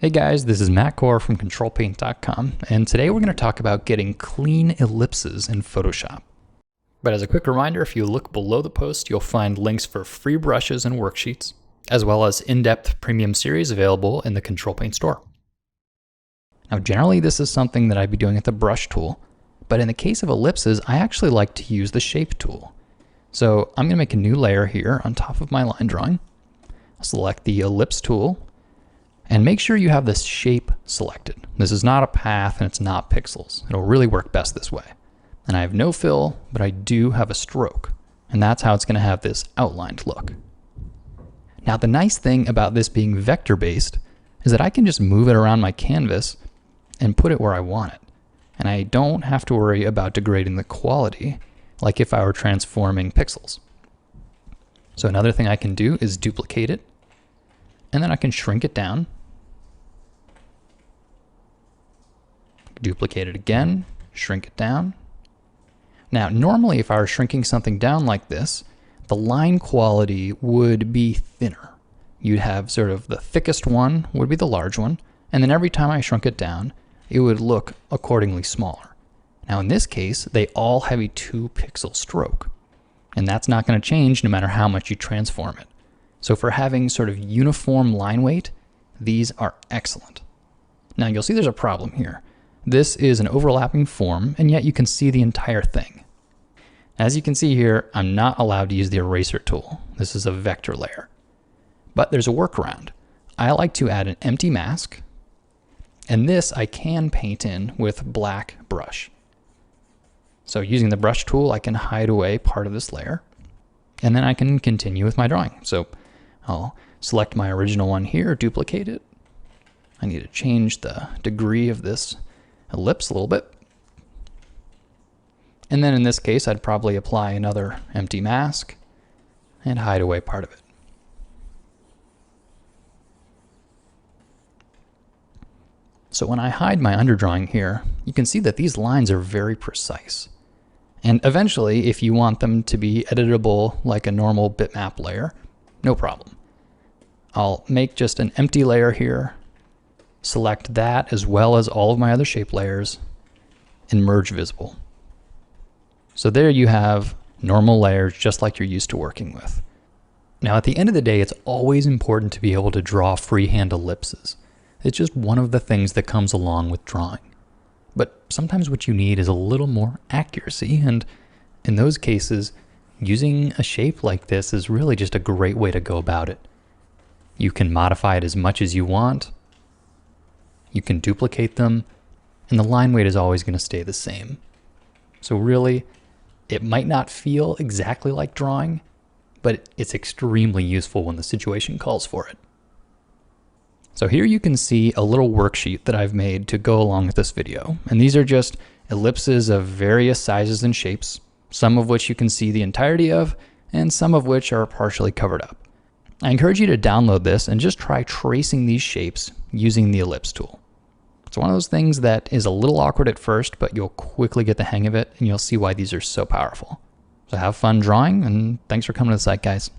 Hey guys, this is Matt Core from ControlPaint.com, and today we're going to talk about getting clean ellipses in Photoshop. But as a quick reminder, if you look below the post, you'll find links for free brushes and worksheets, as well as in-depth premium series available in the Control Paint store. Now generally this is something that I'd be doing with the brush tool, but in the case of ellipses, I actually like to use the shape tool. So I'm going to make a new layer here on top of my line drawing. I'll select the ellipse tool, and make sure you have this shape selected. This is not a path and it's not pixels. It'll really work best this way. And I have no fill, but I do have a stroke. And that's how it's going to have this outlined look. Now the nice thing about this being vector-based is that I can just move it around my canvas and put it where I want it. And I don't have to worry about degrading the quality like if I were transforming pixels. So another thing I can do is duplicate it, and then I can shrink it down, duplicate it again, shrink it down. Now normally if I were shrinking something down like this, the line quality would be thinner. You'd have sort of the thickest one would be the large one, and then every time I shrunk it down, it would look accordingly smaller. Now in this case, they all have a 2-pixel stroke, and that's not going to change no matter how much you transform it. So for having sort of uniform line weight, these are excellent. Now you'll see there's a problem here. This is an overlapping form, and yet you can see the entire thing. As you can see here, I'm not allowed to use the eraser tool. This is a vector layer. But there's a workaround. I like to add an empty mask, and this I can paint in with black brush. So using the brush tool, I can hide away part of this layer, and then I can continue with my drawing. So I'll select my original one here, duplicate it. I need to change the degree of this ellipse a little bit. And then in this case, I'd probably apply another empty mask and hide away part of it. So when I hide my underdrawing here, you can see that these lines are very precise. And eventually, if you want them to be editable like a normal bitmap layer, no problem. I'll make just an empty layer here, select that as well as all of my other shape layers, and merge visible. So there you have normal layers just like you're used to working with. Now at the end of the day, it's always important to be able to draw freehand ellipses. It's just one of the things that comes along with drawing. But sometimes what you need is a little more accuracy, and in those cases, using a shape like this is really just a great way to go about it. You can modify it as much as you want, you can duplicate them, and the line weight is always going to stay the same. So really, it might not feel exactly like drawing, but it's extremely useful when the situation calls for it. So here you can see a little worksheet that I've made to go along with this video. And these are just ellipses of various sizes and shapes, some of which you can see the entirety of, and some of which are partially covered up. I encourage you to download this and just try tracing these shapes using the ellipse tool. It's one of those things that is a little awkward at first, but you'll quickly get the hang of it and you'll see why these are so powerful. So have fun drawing, and thanks for coming to the site, guys.